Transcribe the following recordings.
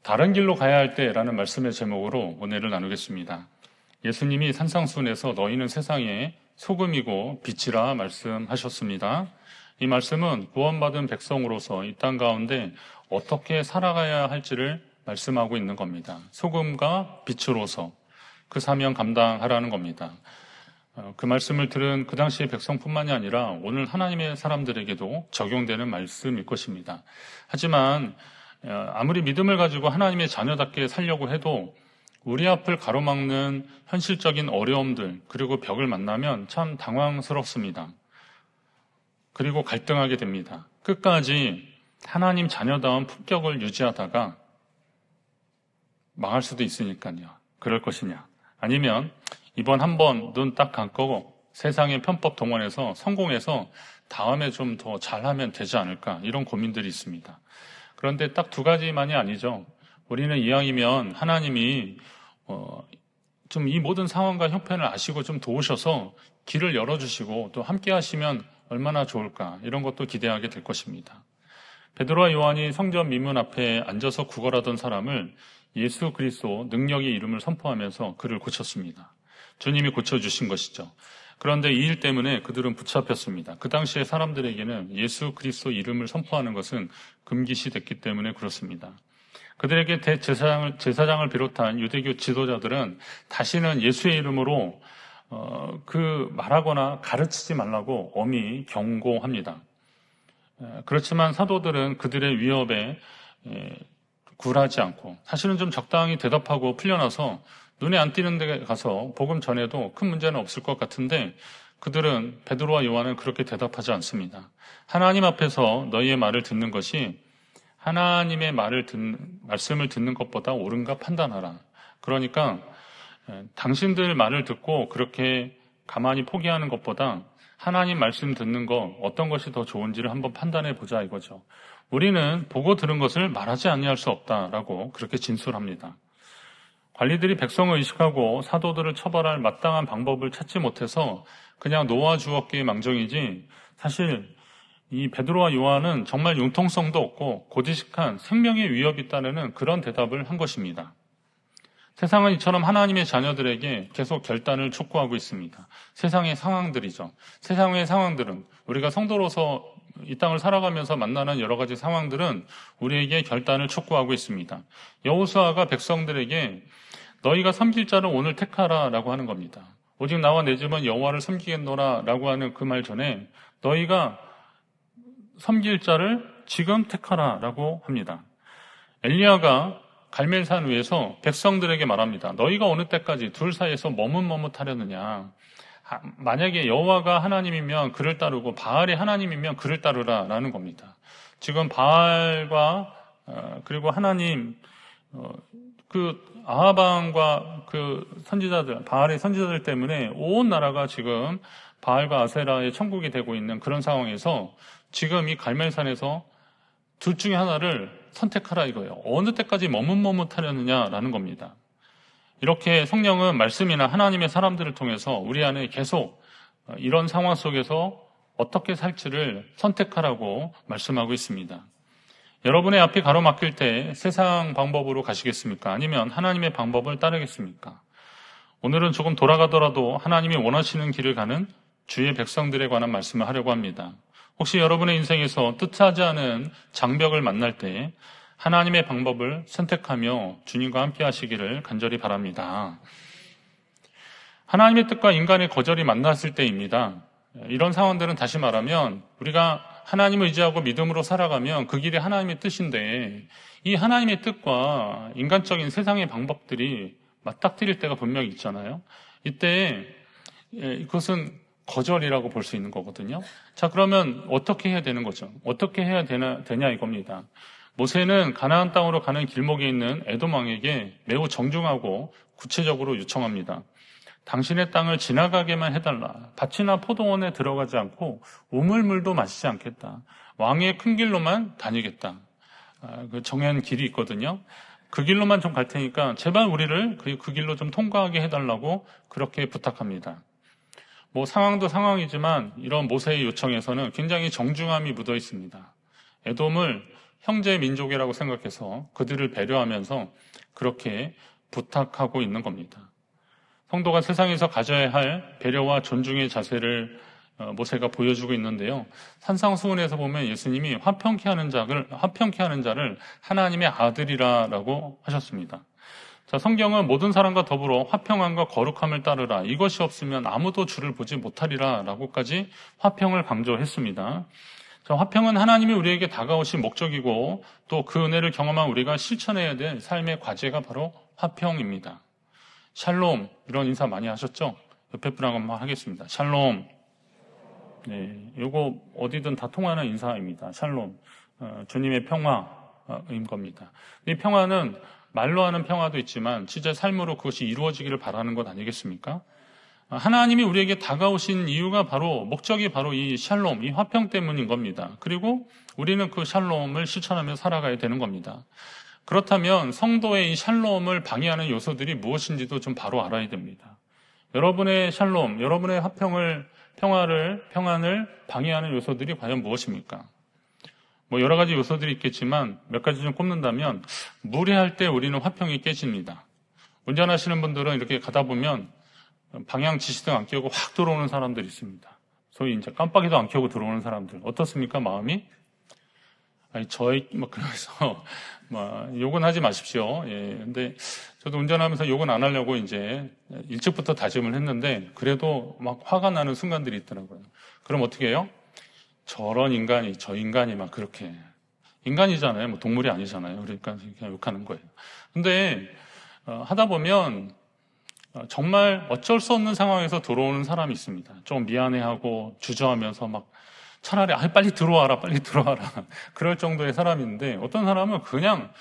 다른 길로 가야 할 때라는 말씀의 제목으로 은혜를 나누겠습니다. 예수님이 산상수훈에서 너희는 세상의 소금이고 빛이라 말씀하셨습니다. 이 말씀은 구원받은 백성으로서 이 땅 가운데 어떻게 살아가야 할지를 말씀하고 있는 겁니다. 소금과 빛으로서 그 사명 감당하라는 겁니다. 그 말씀을 들은 그 당시의 백성뿐만이 아니라 오늘 하나님의 사람들에게도 적용되는 말씀일 것입니다. 하지만 아무리 믿음을 가지고 하나님의 자녀답게 살려고 해도 우리 앞을 가로막는 현실적인 어려움들 그리고 벽을 만나면 참 당황스럽습니다. 그리고 갈등하게 됩니다. 끝까지 하나님 자녀다운 품격을 유지하다가 망할 수도 있으니까요. 그럴 것이냐. 아니면 이번 한번 눈 딱 감고 세상의 편법 동원해서 성공해서 다음에 좀 더 잘하면 되지 않을까 이런 고민들이 있습니다. 그런데 딱 두 가지만이 아니죠. 우리는 이왕이면 하나님이 좀 이 모든 상황과 형편을 아시고 좀 도우셔서 길을 열어주시고 또 함께 하시면 얼마나 좋을까 이런 것도 기대하게 될 것입니다. 베드로와 요한이 성전 미문 앞에 앉아서 구걸하던 사람을 예수 그리스도 능력의 이름을 선포하면서 그를 고쳤습니다. 주님이 고쳐주신 것이죠. 그런데 이 일 때문에 그들은 붙잡혔습니다. 그 당시에 사람들에게는 예수 그리스도 이름을 선포하는 것은 금기시 됐기 때문에 그렇습니다. 그들에게 대제사장을 비롯한 유대교 지도자들은 다시는 예수의 이름으로 말하거나 가르치지 말라고 엄히 경고합니다. 그렇지만 사도들은 그들의 위협에 굴하지 않고 사실은 좀 적당히 대답하고 풀려나서 눈에 안 띄는 데 가서 복음 전해도 큰 문제는 없을 것 같은데 그들은 베드로와 요한은 그렇게 대답하지 않습니다. 하나님 앞에서 너희의 말을 듣는 것이 하나님의 말씀을 듣는 것보다 옳은가 판단하라. 그러니까 당신들 말을 듣고 그렇게 가만히 포기하는 것보다 하나님 말씀 듣는 거 어떤 것이 더 좋은지를 한번 판단해 보자 이거죠. 우리는 보고 들은 것을 말하지 아니할 수 없다라고 그렇게 진술합니다. 관리들이 백성을 의식하고 사도들을 처벌할 마땅한 방법을 찾지 못해서 그냥 놓아주었기에 망정이지 사실 이 베드로와 요한은 정말 융통성도 없고 고지식한 생명의 위협이 있다는 그런 대답을 한 것입니다. 세상은 이처럼 하나님의 자녀들에게 계속 결단을 촉구하고 있습니다. 세상의 상황들이죠. 세상의 상황들은 우리가 성도로서 이 땅을 살아가면서 만나는 여러 가지 상황들은 우리에게 결단을 촉구하고 있습니다. 여호수아가 백성들에게 너희가 섬길 자를 오늘 택하라 라고 하는 겁니다. 오직 나와 내 집은 여호와를 섬기겠노라 라고 하는 그 말 전에 너희가 섬길 자를 지금 택하라 라고 합니다. 엘리야가 갈멜산 위에서 백성들에게 말합니다. 너희가 어느 때까지 둘 사이에서 머뭇머뭇하려느냐. 만약에 여호와가 하나님이면 그를 따르고 바알이 하나님이면 그를 따르라 라는 겁니다. 지금 바알과 그리고 하나님 그 아하방과 그 선지자들 바알의 선지자들 때문에 온 나라가 지금 바알과 아세라의 천국이 되고 있는 그런 상황에서 지금 이 갈멜산에서 둘 중에 하나를 선택하라 이거예요. 어느 때까지 머뭇머뭇하려느냐라는 겁니다. 이렇게 성령은 말씀이나 하나님의 사람들을 통해서 우리 안에 계속 이런 상황 속에서 어떻게 살지를 선택하라고 말씀하고 있습니다. 여러분의 앞이 가로막힐 때 세상 방법으로 가시겠습니까? 아니면 하나님의 방법을 따르겠습니까? 오늘은 조금 돌아가더라도 하나님이 원하시는 길을 가는 주의 백성들에 관한 말씀을 하려고 합니다. 혹시 여러분의 인생에서 뜻하지 않은 장벽을 만날 때 하나님의 방법을 선택하며 주님과 함께 하시기를 간절히 바랍니다. 하나님의 뜻과 인간의 거절이 만났을 때입니다. 이런 상황들은 다시 말하면 우리가 하나님을 의지하고 믿음으로 살아가면 그 길이 하나님의 뜻인데 이 하나님의 뜻과 인간적인 세상의 방법들이 맞닥뜨릴 때가 분명히 있잖아요. 이때 그것은 거절이라고 볼 수 있는 거거든요. 자, 그러면 어떻게 해야 되는 거죠? 어떻게 해야 되냐 이겁니다. 모세는 가나안 땅으로 가는 길목에 있는 에돔 왕에게 매우 정중하고 구체적으로 요청합니다. 당신의 땅을 지나가게만 해달라. 밭이나 포도원에 들어가지 않고 우물물도 마시지 않겠다. 왕의 큰 길로만 다니겠다. 그 정한 길이 있거든요. 그 길로만 좀 갈 테니까 제발 우리를 그 길로 좀 통과하게 해달라고 그렇게 부탁합니다. 상황도 상황이지만 이런 모세의 요청에서는 굉장히 정중함이 묻어 있습니다. 에돔을 형제 민족이라고 생각해서 그들을 배려하면서 그렇게 부탁하고 있는 겁니다. 성도가 세상에서 가져야 할 배려와 존중의 자세를 모세가 보여주고 있는데요. 산상수훈에서 보면 예수님이 화평케 하는 자를 하나님의 아들이라고 하셨습니다. 자, 성경은 모든 사람과 더불어 화평함과 거룩함을 따르라. 이것이 없으면 아무도 주를 보지 못하리라. 라고까지 화평을 강조했습니다. 자, 화평은 하나님이 우리에게 다가오신 목적이고 또 그 은혜를 경험한 우리가 실천해야 될 삶의 과제가 바로 화평입니다. 샬롬, 이런 인사 많이 하셨죠? 옆에 분하고 한번 하겠습니다. 샬롬. 네, 이거 어디든 다 통하는 인사입니다. 샬롬. 주님의 평화인 겁니다. 이 평화는 말로 하는 평화도 있지만 진짜 삶으로 그것이 이루어지기를 바라는 것 아니겠습니까? 하나님이 우리에게 다가오신 이유가 바로, 목적이 바로 이 샬롬, 이 화평 때문인 겁니다. 그리고 우리는 그 샬롬을 실천하며 살아가야 되는 겁니다. 그렇다면 성도의 이 샬롬을 방해하는 요소들이 무엇인지도 좀 바로 알아야 됩니다. 여러분의 샬롬, 여러분의 평안을 방해하는 요소들이 과연 무엇입니까? 뭐 여러 가지 요소들이 있겠지만 몇 가지 좀 꼽는다면, 무례할 때 우리는 화평이 깨집니다. 운전하시는 분들은 이렇게 가다 보면 방향 지시등 안 켜고 확 들어오는 사람들이 있습니다. 소위 이제 깜빡이도 안 켜고 들어오는 사람들. 어떻습니까, 마음이? 그래서, 욕은 하지 마십시오. 예. 근데 저도 운전하면서 욕은 안 하려고 이제 일찍부터 다짐을 했는데, 그래도 막 화가 나는 순간들이 있더라고요. 그럼 어떻게 해요? 저런 인간이, 저 인간이 막 그렇게. 인간이잖아요. 뭐 동물이 아니잖아요. 그러니까 그냥 욕하는 거예요. 근데, 하다 보면, 정말 어쩔 수 없는 상황에서 들어오는 사람이 있습니다. 좀 미안해하고 주저하면서 막 차라리 빨리 들어와라. 그럴 정도의 사람인데, 어떤 사람은 그냥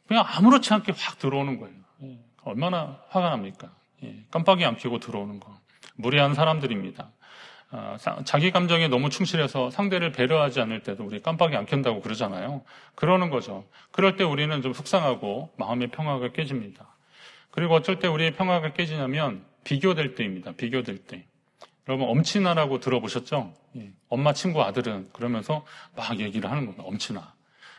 아무렇지 않게 확 들어오는 거예요. 얼마나 화가 납니까? 깜빡이 안 켜고 들어오는 거. 무례한 사람들입니다. 자기 감정에 너무 충실해서 상대를 배려하지 않을 때도 우리 깜빡이 안 켠다고 그러잖아요. 그러는 거죠. 그럴 때 우리는 좀 속상하고 마음의 평화가 깨집니다. 그리고 어쩔 때 우리의 평화가 깨지냐면 비교될 때입니다. 비교될 때. 여러분, 엄친아라고 들어보셨죠? 엄마 친구 아들은, 그러면서 막 얘기를 하는 겁니다. 엄친아.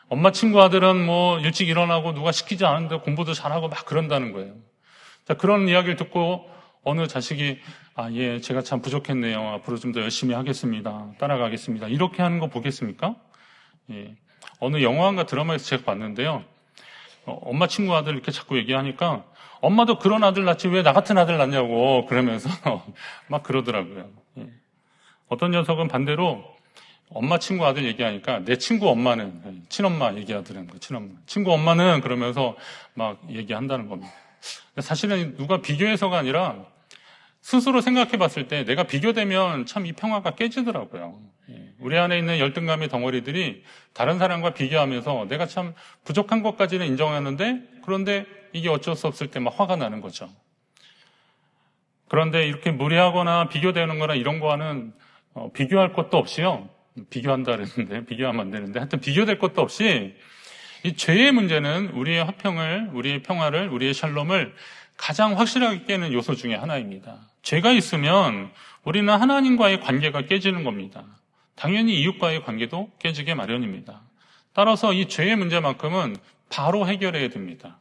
엄마 친구 아들은 뭐 일찍 일어나고 누가 시키지 않은데 공부도 잘하고 막 그런다는 거예요. 자, 그런 이야기를 듣고 어느 자식이 예, 제가 참 부족했네요. 앞으로 좀 더 열심히 하겠습니다. 따라가겠습니다. 이렇게 하는 거 보겠습니까? 예. 어느 영화관과 드라마에서 제가 봤는데요. 엄마 친구 아들 이렇게 자꾸 얘기하니까 엄마도 그런 아들 낳지 왜 나 같은 아들 낳냐고 그러면서 막 그러더라고요. 예. 어떤 녀석은 반대로 엄마 친구 아들 얘기하니까 내 친구 엄마는, 친엄마 얘기하더라는 거예요. 친구 엄마는 그러면서 막 얘기한다는 겁니다. 사실은 누가 비교해서가 아니라 스스로 생각해 봤을 때 내가 비교되면 참 이 평화가 깨지더라고요. 우리 안에 있는 열등감의 덩어리들이 다른 사람과 비교하면서 내가 참 부족한 것까지는 인정하는데, 그런데 이게 어쩔 수 없을 때 막 화가 나는 거죠. 그런데 이렇게 무례하거나 비교되는 거나 이런 거와는 비교할 것도 없이요. 비교한다 그랬는데 비교하면 안 되는데 하여튼 비교될 것도 없이 이 죄의 문제는 우리의 화평을, 우리의 평화를, 우리의 샬롬을 가장 확실하게 깨는 요소 중에 하나입니다. 죄가 있으면 우리는 하나님과의 관계가 깨지는 겁니다. 당연히 이웃과의 관계도 깨지게 마련입니다. 따라서 이 죄의 문제만큼은 바로 해결해야 됩니다.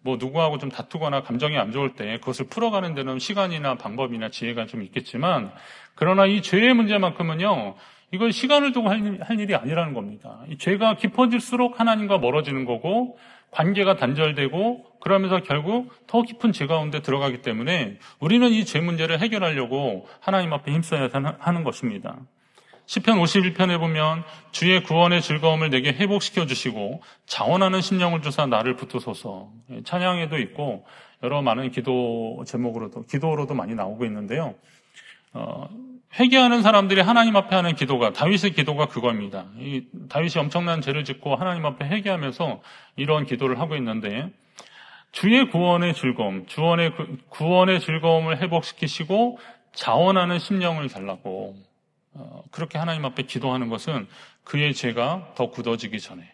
뭐 누구하고 좀 다투거나 감정이 안 좋을 때 그것을 풀어가는 데는 시간이나 방법이나 지혜가 좀 있겠지만, 그러나 이 죄의 문제만큼은요, 이건 시간을 두고 할 일이 아니라는 겁니다. 이 죄가 깊어질수록 하나님과 멀어지는 거고 관계가 단절되고, 그러면서 결국 더 깊은 죄 가운데 들어가기 때문에 우리는 이 죄 문제를 해결하려고 하나님 앞에 힘써야 하는 것입니다. 시편 51편에 보면 주의 구원의 즐거움을 내게 회복시켜 주시고 자원하는 심령을 주사 나를 붙드소서, 찬양에도 있고 여러 많은 기도로도 많이 나오고 있는데요. 회개하는 사람들이 하나님 앞에 하는 기도가, 다윗의 기도가 그겁니다. 이 다윗이 엄청난 죄를 짓고 하나님 앞에 회개하면서 이런 기도를 하고 있는데, 주의 구원의 즐거움, 구원의 즐거움을 회복시키시고 자원하는 심령을 달라고, 그렇게 하나님 앞에 기도하는 것은 그의 죄가 더 굳어지기 전에,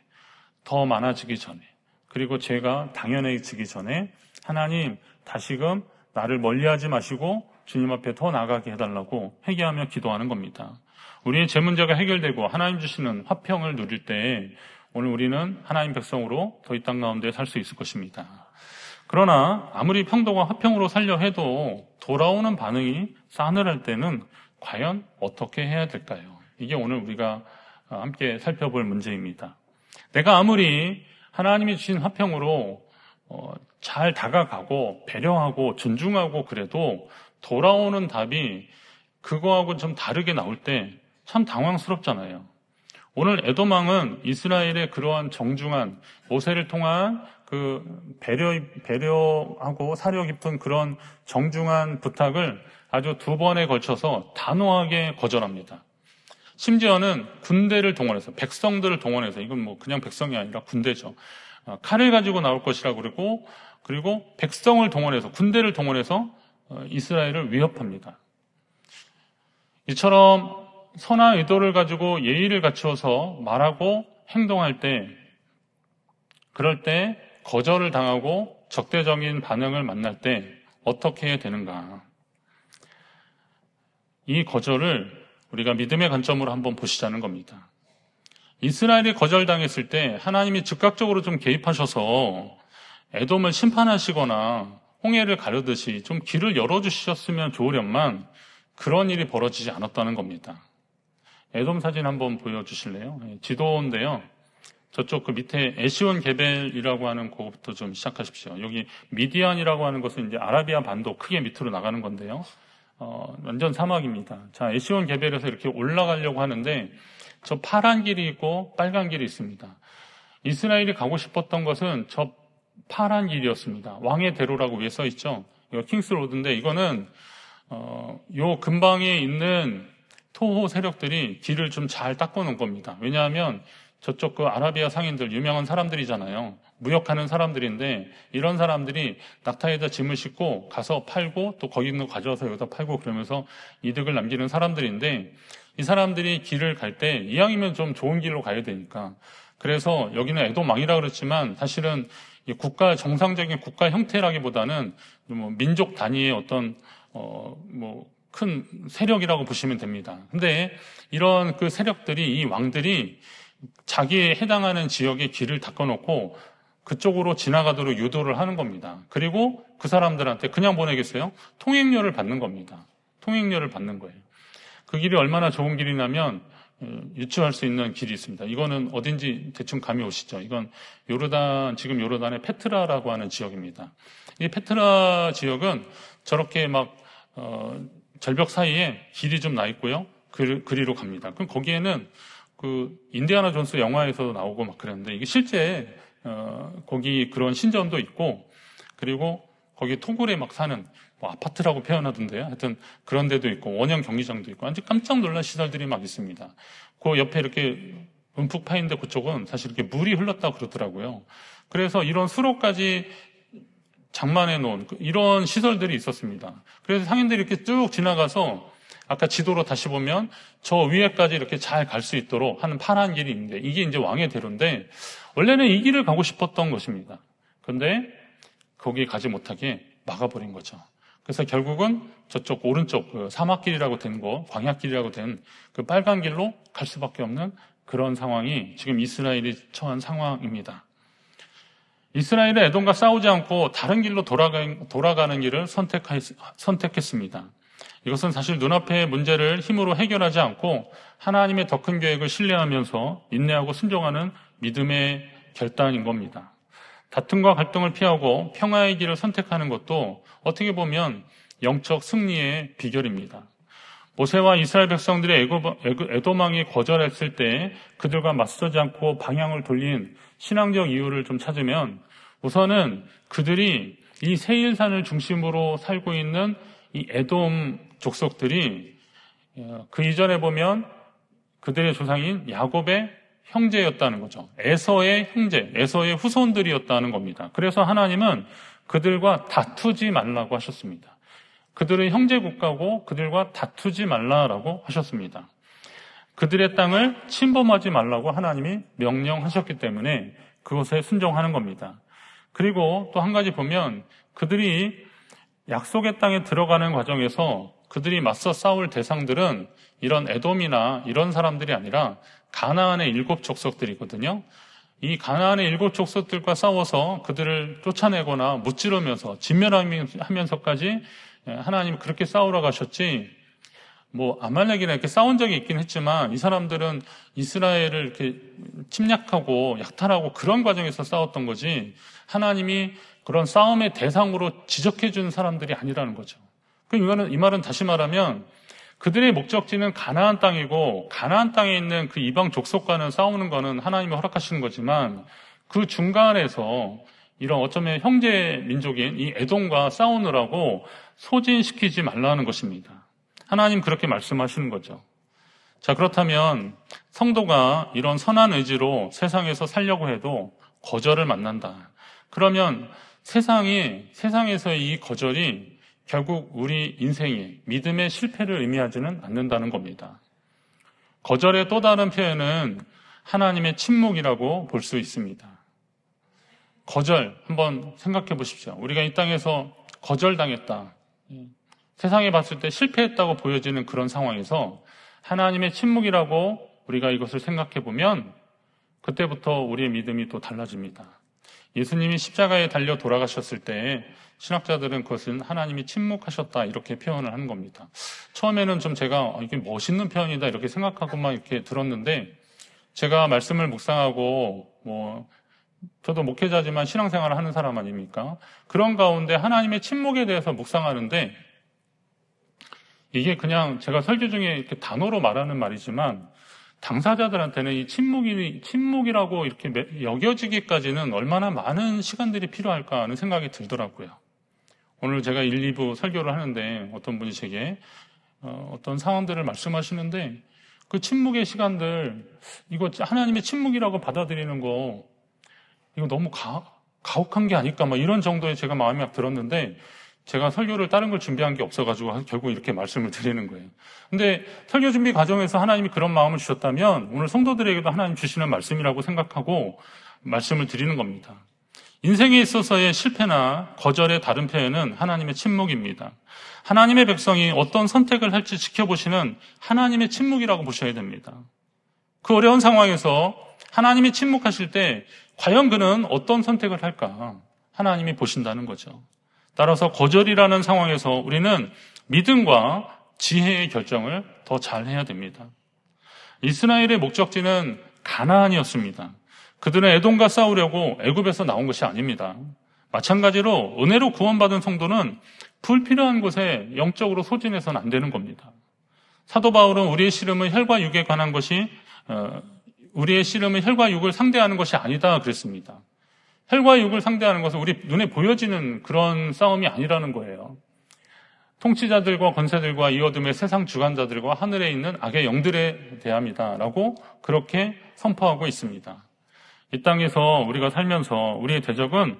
더 많아지기 전에, 그리고 죄가 당연해지기 전에 하나님 다시금 나를 멀리하지 마시고 주님 앞에 더 나가게 해달라고 회개하며 기도하는 겁니다. 우리의 죄 문제가 해결되고 하나님 주시는 화평을 누릴 때 오늘 우리는 하나님 백성으로 더 이 땅 가운데 살 수 있을 것입니다. 그러나 아무리 평도가 화평으로 살려 해도 돌아오는 반응이 싸늘할 때는 과연 어떻게 해야 될까요? 이게 오늘 우리가 함께 살펴볼 문제입니다. 내가 아무리 하나님이 주신 화평으로 잘 다가가고 배려하고 존중하고 그래도 돌아오는 답이 그거하고 좀 다르게 나올 때 참 당황스럽잖아요. 오늘 에돔왕은 이스라엘의 그러한 정중한 모세를 통한 그 배려하고 사려 깊은 그런 정중한 부탁을 아주 2번에 걸쳐서 단호하게 거절합니다. 심지어는 군대를 동원해서 백성들을 동원해서 이건 뭐 그냥 백성이 아니라 군대죠. 칼을 가지고 나올 것이라고 그리고 백성을 동원해서 군대를 동원해서 이스라엘을 위협합니다. 이처럼 선한 의도를 가지고 예의를 갖추어서 말하고 행동할 때 그럴 때 거절을 당하고 적대적인 반응을 만날 때 어떻게 해야 되는가? 이 거절을 우리가 믿음의 관점으로 한번 보시자는 겁니다. 이스라엘이 거절당했을 때 하나님이 즉각적으로 좀 개입하셔서 에돔을 심판하시거나 홍해를 가르듯이 좀 길을 열어주셨으면 좋으련만 그런 일이 벌어지지 않았다는 겁니다. 에돔 사진 한번 보여주실래요? 지도인데요. 저쪽 그 밑에 에시온 게벨이라고 하는 그것부터 좀 시작하십시오. 여기 미디안이라고 하는 것은 이제 아라비아 반도 크게 밑으로 나가는 건데요. 완전 사막입니다. 자, 에시온 게벨에서 이렇게 올라가려고 하는데 저 파란 길이 있고 빨간 길이 있습니다. 이스라엘이 가고 싶었던 것은 저 파란 길이었습니다. 왕의 대로라고 위에 써 있죠. 이거 킹스 로드인데 이거는 요 근방에 있는 토호 세력들이 길을 좀 잘 닦아놓은 겁니다. 왜냐하면 저쪽 그 아라비아 상인들 유명한 사람들이잖아요. 무역하는 사람들인데 이런 사람들이 낙타에다 짐을 싣고 가서 팔고 또 거기 있는 거 가져와서 여기다 팔고 그러면서 이득을 남기는 사람들인데 이 사람들이 길을 갈 때 이왕이면 좀 좋은 길로 가야 되니까 그래서 여기는 에돔 왕이라 그랬지만 사실은 국가 정상적인 국가 형태라기보다는 뭐 민족 단위의 어떤 큰 세력이라고 보시면 됩니다. 근데 이런 그 세력들이 이 왕들이 자기에 해당하는 지역의 길을 닦아놓고 그쪽으로 지나가도록 유도를 하는 겁니다. 그리고 그 사람들한테 그냥 보내겠어요? 통행료를 받는 겁니다. 통행료를 받는 거예요. 그 길이 얼마나 좋은 길이냐면 유추할 수 있는 길이 있습니다. 이거는 어딘지 대충 감이 오시죠? 이건 지금 요르단의 페트라라고 하는 지역입니다. 이 페트라 지역은 저렇게 막 절벽 사이에 길이 좀 나 있고요. 그리로 갑니다. 그럼 거기에는 그 인디아나 존스 영화에서도 나오고 막 그랬는데 이게 실제 거기 그런 신전도 있고 그리고 거기 토굴에 막 사는 뭐 아파트라고 표현하던데요. 하여튼 그런 데도 있고 원형 경기장도 있고 아주 깜짝 놀랄 시설들이 막 있습니다. 그 옆에 이렇게 움푹 파인데 그쪽은 사실 이렇게 물이 흘렀다고 그러더라고요. 그래서 이런 수로까지 장만해 놓은 이런 시설들이 있었습니다. 그래서 상인들이 이렇게 쭉 지나가서 아까 지도로 다시 보면 저 위에까지 이렇게 잘 갈 수 있도록 하는 파란 길이 있는데 이게 이제 왕의 대로인데 원래는 이 길을 가고 싶었던 것입니다. 그런데 거기 가지 못하게 막아버린 거죠. 그래서 결국은 저쪽 오른쪽 그 사막길이라고 된 거, 광야길이라고 된 그 빨간 길로 갈 수밖에 없는 그런 상황이 지금 이스라엘이 처한 상황입니다. 이스라엘은 에돔과 싸우지 않고 다른 길로 돌아가는 길을 선택했습니다. 이것은 사실 눈앞의 문제를 힘으로 해결하지 않고 하나님의 더 큰 계획을 신뢰하면서 인내하고 순종하는 믿음의 결단인 겁니다. 다툼과 갈등을 피하고 평화의 길을 선택하는 것도 어떻게 보면 영적 승리의 비결입니다. 모세와 이스라엘 백성들의 에돔 왕이 거절했을 때 그들과 맞서지 않고 방향을 돌린 신앙적 이유를 좀 찾으면 우선은 그들이 이 세일산을 중심으로 살고 있는 이 에돔 족속들이 그 이전에 보면 그들의 조상인 야곱의 형제였다는 거죠. 에서의 형제, 에서의 후손들이었다는 겁니다. 그래서 하나님은 그들과 다투지 말라고 하셨습니다. 그들의 형제 국가고 그들과 다투지 말라라고 하셨습니다. 그들의 땅을 침범하지 말라고 하나님이 명령하셨기 때문에 그것에 순종하는 겁니다. 그리고 또 한 가지 보면 그들이 약속의 땅에 들어가는 과정에서 그들이 맞서 싸울 대상들은 이런 에돔이나 이런 사람들이 아니라 가나안의 7 족속들이거든요. 이 가나안의 7 족속들과 싸워서 그들을 쫓아내거나 무찌르면서 진멸하면서까지 하나님이 그렇게 싸우러 가셨지, 아말렉이랑 이렇게 싸운 적이 있긴 했지만 이 사람들은 이스라엘을 이렇게 침략하고 약탈하고 그런 과정에서 싸웠던 거지, 하나님이 그런 싸움의 대상으로 지적해 준 사람들이 아니라는 거죠. 이 말은 다시 말하면 그들의 목적지는 가나안 땅이고, 가나안 땅에 있는 그 이방 족속과는 싸우는 거는 하나님이 허락하시는 거지만, 그 중간에서 이런 어쩌면 형제 민족인 이 에돔과 싸우느라고 소진시키지 말라는 것입니다. 하나님 그렇게 말씀하시는 거죠. 자, 그렇다면 성도가 이런 선한 의지로 세상에서 살려고 해도 거절을 만난다. 그러면 세상에서의 이 거절이 결국 우리 인생의 믿음의 실패를 의미하지는 않는다는 겁니다. 거절의 또 다른 표현은 하나님의 침묵이라고 볼 수 있습니다. 거절, 한번 생각해 보십시오. 우리가 이 땅에서 거절당했다, 세상에 봤을 때 실패했다고 보여지는 그런 상황에서 하나님의 침묵이라고 우리가 이것을 생각해 보면 그때부터 우리의 믿음이 또 달라집니다. 예수님이 십자가에 달려 돌아가셨을 때 신학자들은 그것은 하나님이 침묵하셨다 이렇게 표현을 하는 겁니다. 처음에는 좀 제가 이게 멋있는 표현이다 이렇게 생각하고만 이렇게 들었는데, 제가 말씀을 묵상하고 저도 목회자지만 신앙생활을 하는 사람 아닙니까? 그런 가운데 하나님의 침묵에 대해서 묵상하는데, 이게 그냥 제가 설교 중에 이렇게 단어로 말하는 말이지만 당사자들한테는 이 침묵이라고 이렇게 여겨지기까지는 얼마나 많은 시간들이 필요할까 하는 생각이 들더라고요. 오늘 제가 1, 2부 설교를 하는데 어떤 분이 제게 어떤 상황들을 말씀하시는데, 그 침묵의 시간들, 이거 하나님의 침묵이라고 받아들이는 거, 이거 너무 가혹한 게 아닐까, 이런 정도의 제가 마음이 막 들었는데, 제가 설교를 다른 걸 준비한 게 없어가지고 결국 이렇게 말씀을 드리는 거예요. 근데 설교 준비 과정에서 하나님이 그런 마음을 주셨다면 오늘 성도들에게도 하나님 주시는 말씀이라고 생각하고 말씀을 드리는 겁니다. 인생에 있어서의 실패나 거절의 다른 표현은 하나님의 침묵입니다. 하나님의 백성이 어떤 선택을 할지 지켜보시는 하나님의 침묵이라고 보셔야 됩니다. 그 어려운 상황에서 하나님이 침묵하실 때 과연 그는 어떤 선택을 할까? 하나님이 보신다는 거죠. 따라서 거절이라는 상황에서 우리는 믿음과 지혜의 결정을 더 잘해야 됩니다. 이스라엘의 목적지는 가나안이었습니다. 그들은 에돔과 싸우려고 애굽에서 나온 것이 아닙니다. 마찬가지로 은혜로 구원받은 성도는 불필요한 곳에 영적으로 소진해서는 안 되는 겁니다. 사도 바울은 우리의 씨름은 혈과 육에 관한 것이 우리의 씨름은 혈과 육을 상대하는 것이 아니다 그랬습니다. 혈과 육을 상대하는 것은 우리 눈에 보여지는 그런 싸움이 아니라는 거예요. 통치자들과 권세들과 이 어둠의 세상 주관자들과 하늘에 있는 악의 영들에 대함이다라고 그렇게 선포하고 있습니다. 이 땅에서 우리가 살면서 우리의 대적은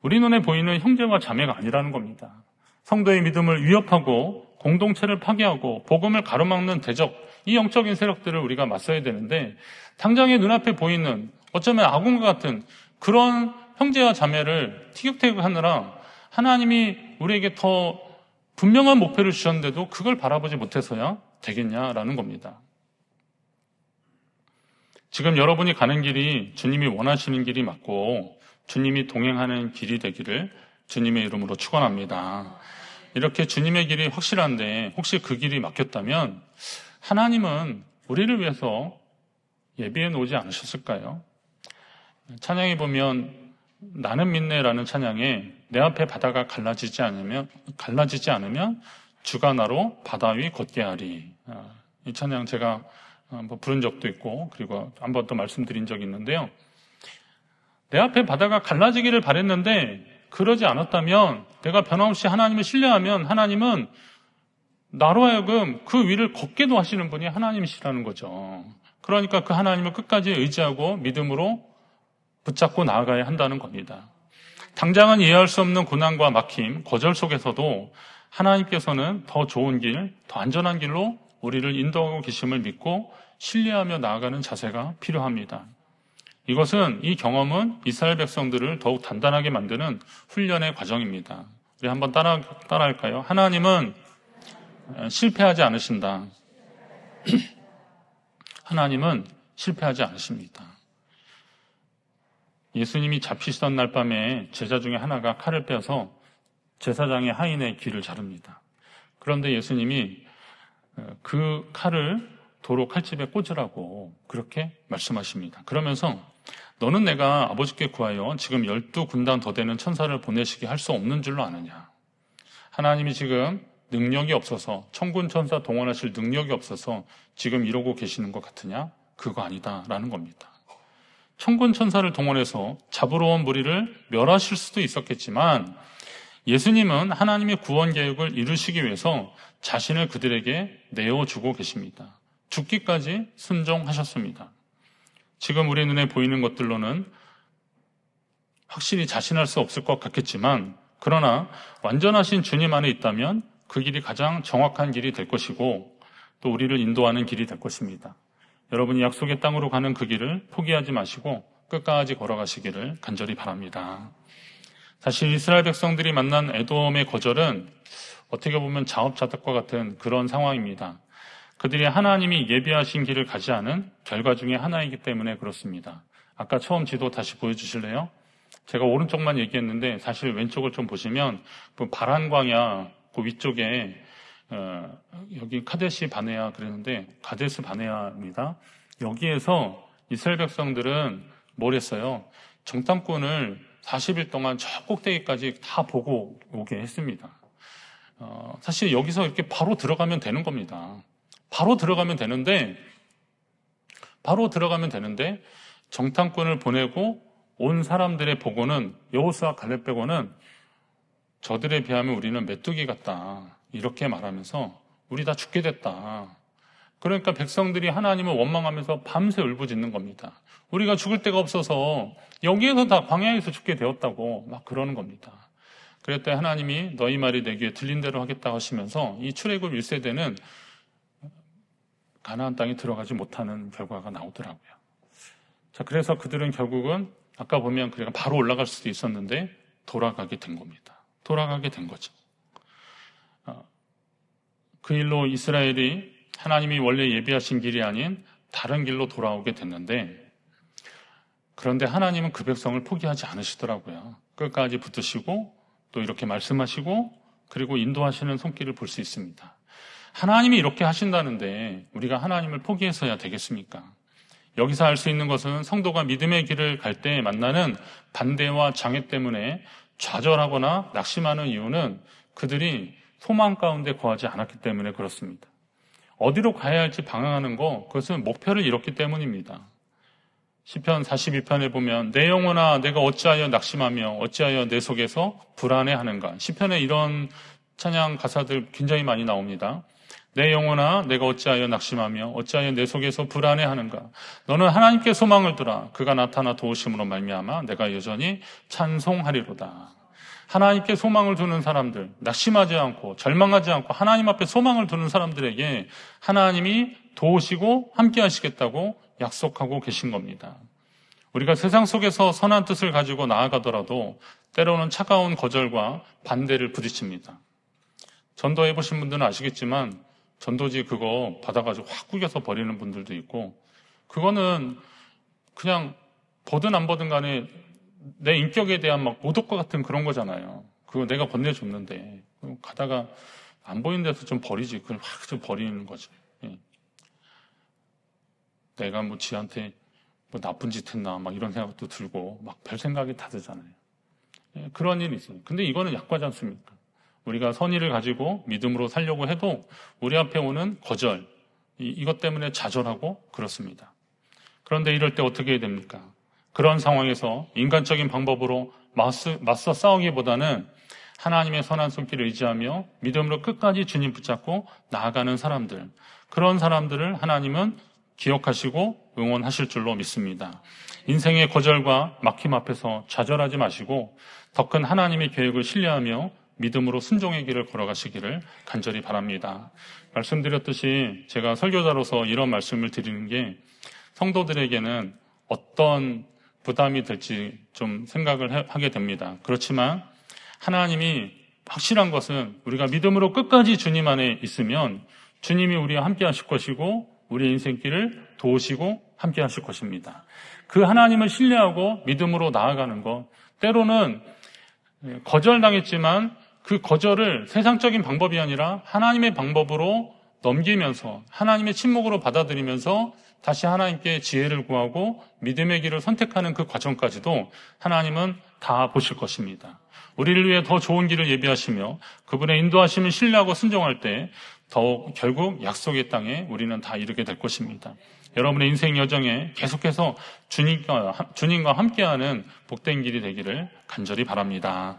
우리 눈에 보이는 형제와 자매가 아니라는 겁니다. 성도의 믿음을 위협하고 공동체를 파괴하고 복음을 가로막는 대적, 이 영적인 세력들을 우리가 맞서야 되는데, 당장의 눈앞에 보이는 어쩌면 악운과 같은 그런 형제와 자매를 티격태격하느라 하나님이 우리에게 더 분명한 목표를 주셨는데도 그걸 바라보지 못해서야 되겠냐라는 겁니다. 지금 여러분이 가는 길이 주님이 원하시는 길이 맞고 주님이 동행하는 길이 되기를 주님의 이름으로 축원합니다. 이렇게 주님의 길이 확실한데 혹시 그 길이 막혔다면 하나님은 우리를 위해서 예비해 놓지 않으셨을까요? 찬양에 보면 나는 믿네라는 찬양에 내 앞에 바다가 갈라지지 않으면 주가 나로 바다 위 걷게 하리. 이 찬양 제가 한번 부른 적도 있고 그리고 한번 또 말씀드린 적이 있는데요. 내 앞에 바다가 갈라지기를 바랬는데 그러지 않았다면, 내가 변함없이 하나님을 신뢰하면 하나님은 나로 하여금 그 위를 걷게도 하시는 분이 하나님이시라는 거죠. 그러니까 그 하나님을 끝까지 의지하고 믿음으로 붙잡고 나아가야 한다는 겁니다. 당장은 이해할 수 없는 고난과 막힘, 거절 속에서도 하나님께서는 더 좋은 길, 더 안전한 길로 우리를 인도하고 계심을 믿고 신뢰하며 나아가는 자세가 필요합니다. 이 경험은 이스라엘 백성들을 더욱 단단하게 만드는 훈련의 과정입니다. 우리 한번 따라할까요? 하나님은 실패하지 않으신다. 하나님은 실패하지 않으십니다. 예수님이 잡히시던 날 밤에 제자 중에 하나가 칼을 빼서 제사장의 하인의 귀를 자릅니다. 그런데 예수님이 그 칼을 도로 칼집에 꽂으라고 그렇게 말씀하십니다. 그러면서 너는 내가 아버지께 구하여 지금 12군단 더 되는 천사를 보내시게 할 수 없는 줄로 아느냐. 하나님이 지금 능력이 없어서 천군 천사 동원하실 능력이 없어서 지금 이러고 계시는 것 같으냐? 그거 아니다라는 겁니다. 천군 천사를 동원해서 잡으러 온 무리를 멸하실 수도 있었겠지만 예수님은 하나님의 구원 계획을 이루시기 위해서 자신을 그들에게 내어주고 계십니다. 죽기까지 순종하셨습니다. 지금 우리 눈에 보이는 것들로는 확실히 자신할 수 없을 것 같겠지만 그러나 완전하신 주님 안에 있다면 그 길이 가장 정확한 길이 될 것이고 또 우리를 인도하는 길이 될 것입니다. 여러분이 약속의 땅으로 가는 그 길을 포기하지 마시고 끝까지 걸어가시기를 간절히 바랍니다. 사실 이스라엘 백성들이 만난 에돔의 거절은 어떻게 보면 자업자득과 같은 그런 상황입니다. 그들이 하나님이 예비하신 길을 가지 않은 결과 중에 하나이기 때문에 그렇습니다. 아까 처음 지도 다시 보여주실래요? 제가 오른쪽만 얘기했는데 사실 왼쪽을 좀 보시면 그 바란광야 그 위쪽에 여기 카데시 바네아 그랬는데 가데스 바네아입니다. 여기에서 이스라엘 백성들은 뭘 했어요? 정탐꾼을 40일 동안 저 꼭대기까지 다 보고 오게 했습니다. 사실 여기서 이렇게 바로 들어가면 되는 겁니다. 바로 들어가면 되는데 정탐꾼을 보내고 온 사람들의 보고는 여호수아 갈렙 빼고는 저들에 비하면 우리는 메뚜기 같다. 이렇게 말하면서 우리 다 죽게 됐다. 그러니까 백성들이 하나님을 원망하면서 밤새 울부짖는 겁니다. 우리가 죽을 데가 없어서 여기에서 다 광야에서 죽게 되었다고 막 그러는 겁니다. 그랬더니 하나님이 너희 말이 내 귀에 들린 대로 하겠다고 하시면서 이 출애굽 1세대는 가나안 땅에 들어가지 못하는 결과가 나오더라고요. 자, 그래서 그들은 결국은 아까 보면 그래가 바로 올라갈 수도 있었는데 돌아가게 된 겁니다. 돌아가게 된 거죠. 그 일로 이스라엘이 하나님이 원래 예비하신 길이 아닌 다른 길로 돌아오게 됐는데 그런데 하나님은 그 백성을 포기하지 않으시더라고요. 끝까지 붙으시고 또 이렇게 말씀하시고 그리고 인도하시는 손길을 볼 수 있습니다. 하나님이 이렇게 하신다는데 우리가 하나님을 포기해서야 되겠습니까? 여기서 알 수 있는 것은 성도가 믿음의 길을 갈 때 만나는 반대와 장애 때문에 좌절하거나 낙심하는 이유는 그들이 소망 가운데 거하지 않았기 때문에 그렇습니다. 어디로 가야 할지 방황하는 거 그것은 목표를 잃었기 때문입니다. 시편 42편에 보면 내 영혼아 내가 어찌하여 낙심하며 어찌하여 내 속에서 불안해하는가. 시편에 이런 찬양 가사들 굉장히 많이 나옵니다. 내 영혼아 내가 어찌하여 낙심하며 어찌하여 내 속에서 불안해하는가. 너는 하나님께 소망을 두라. 그가 나타나 도우심으로 말미암아 내가 여전히 찬송하리로다. 하나님께 소망을 두는 사람들, 낙심하지 않고 절망하지 않고 하나님 앞에 소망을 두는 사람들에게 하나님이 도우시고 함께 하시겠다고 약속하고 계신 겁니다. 우리가 세상 속에서 선한 뜻을 가지고 나아가더라도 때로는 차가운 거절과 반대를 부딪힙니다. 전도해 보신 분들은 아시겠지만 전도지 그거 받아가지고 확 구겨서 버리는 분들도 있고 그거는 그냥 보든 안 보든 간에 내 인격에 대한 막 모독과 같은 그런 거잖아요. 그거 내가 건네줬는데 가다가 안 보이는 데서 좀 버리지. 그걸 확 좀 버리는 거지. 예. 내가 뭐 지한테 뭐 나쁜 짓 했나 막 이런 생각도 들고 막 별 생각이 다 들잖아요. 예, 그런 일이 있어요. 근데 이거는 약과지 않습니까? 우리가 선의를 가지고 믿음으로 살려고 해도 우리 앞에 오는 거절 이것 때문에 좌절하고 그렇습니다. 그런데 이럴 때 어떻게 해야 됩니까? 그런 상황에서 인간적인 방법으로 맞서 싸우기보다는 하나님의 선한 손길을 의지하며 믿음으로 끝까지 주님 붙잡고 나아가는 사람들, 그런 사람들을 하나님은 기억하시고 응원하실 줄로 믿습니다. 인생의 거절과 막힘 앞에서 좌절하지 마시고 더 큰 하나님의 계획을 신뢰하며 믿음으로 순종의 길을 걸어가시기를 간절히 바랍니다. 말씀드렸듯이 제가 설교자로서 이런 말씀을 드리는 게 성도들에게는 어떤 부담이 될지 좀 생각을 하게 됩니다. 그렇지만 하나님이 확실한 것은 우리가 믿음으로 끝까지 주님 안에 있으면 주님이 우리와 함께 하실 것이고 우리의 인생길을 도우시고 함께 하실 것입니다. 그 하나님을 신뢰하고 믿음으로 나아가는 것, 때로는 거절당했지만 그 거절을 세상적인 방법이 아니라 하나님의 방법으로 넘기면서 하나님의 침묵으로 받아들이면서 다시 하나님께 지혜를 구하고 믿음의 길을 선택하는 그 과정까지도 하나님은 다 보실 것입니다. 우리를 위해 더 좋은 길을 예비하시며 그분의 인도하심을 신뢰하고 순종할 때 더욱 결국 약속의 땅에 우리는 다 이르게 될 것입니다. 여러분의 인생 여정에 계속해서 주님과 함께하는 복된 길이 되기를 간절히 바랍니다.